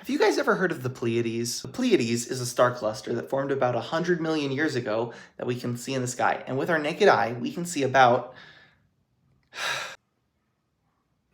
Have you guys ever heard of the Pleiades? The Pleiades is a star cluster that formed about 100 million years ago that we can see in the sky. And with our naked eye, we can see about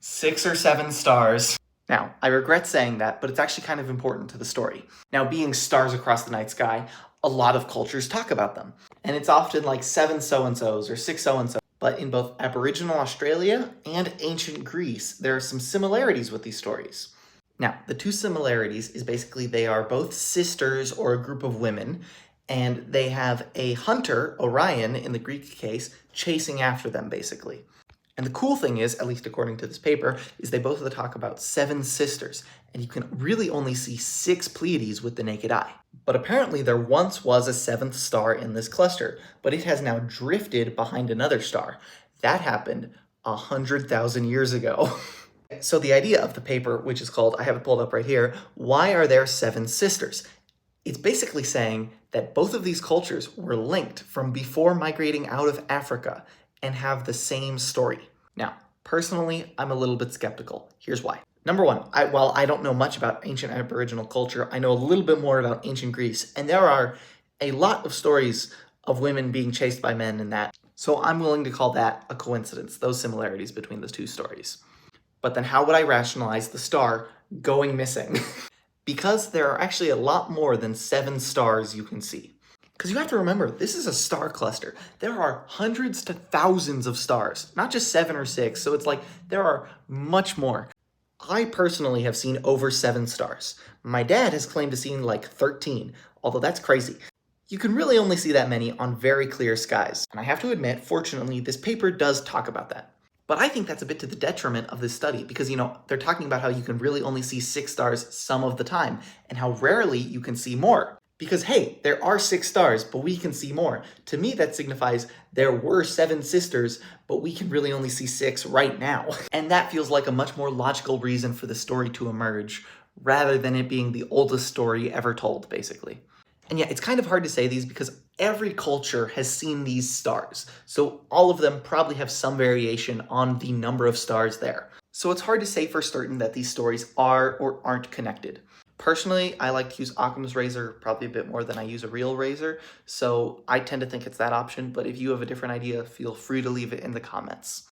6 or 7 stars. Now, I regret saying that, but it's actually kind of important to the story. Now, being stars across the night sky, a lot of cultures talk about them. And it's often like 7 so-and-sos or 6 so-and-so. But in both Aboriginal Australia and ancient Greece, there are some similarities with these stories. Now, the two similarities is basically they are both sisters or a group of women, and they have a hunter, Orion in the Greek case, chasing after them, basically. And the cool thing is, at least according to this paper, is they both talk about 7 sisters, and you can really only see 6 Pleiades with the naked eye. But apparently there once was a 7th star in this cluster, but it has now drifted behind another star. That happened 100,000 years ago. So the idea of the paper, which is called, I have it pulled up right here, Why Are There 7 Sisters? It's basically saying that both of these cultures were linked from before migrating out of Africa and have the same story. Now, personally, I'm a little bit skeptical. Here's why. Number one, while I don't know much about ancient Aboriginal culture, I know a little bit more about ancient Greece, and there are a lot of stories of women being chased by men in that. So I'm willing to call that a coincidence, those similarities between the two stories. But then how would I rationalize the star going missing? Because there are actually a lot more than 7 stars you can see. Because you have to remember, this is a star cluster. There are hundreds to thousands of stars, not just 7 or 6, so it's like there are much more. I personally have seen over 7 stars. My dad has claimed to seen like 13, although that's crazy. You can really only see that many on very clear skies. And I have to admit, fortunately, this paper does talk about that. But I think that's a bit to the detriment of this study because, they're talking about how you can really only see 6 stars some of the time and how rarely you can see more. Because, hey, there are 6 stars, but we can see more. To me, that signifies there were 7 sisters, but we can really only see 6 right now. And that feels like a much more logical reason for the story to emerge rather than it being the oldest story ever told, basically. And yeah, it's kind of hard to say these because every culture has seen these stars. So all of them probably have some variation on the number of stars there. So it's hard to say for certain that these stories are or aren't connected. Personally, I like to use Occam's razor probably a bit more than I use a real razor. So I tend to think it's that option, but if you have a different idea, feel free to leave it in the comments.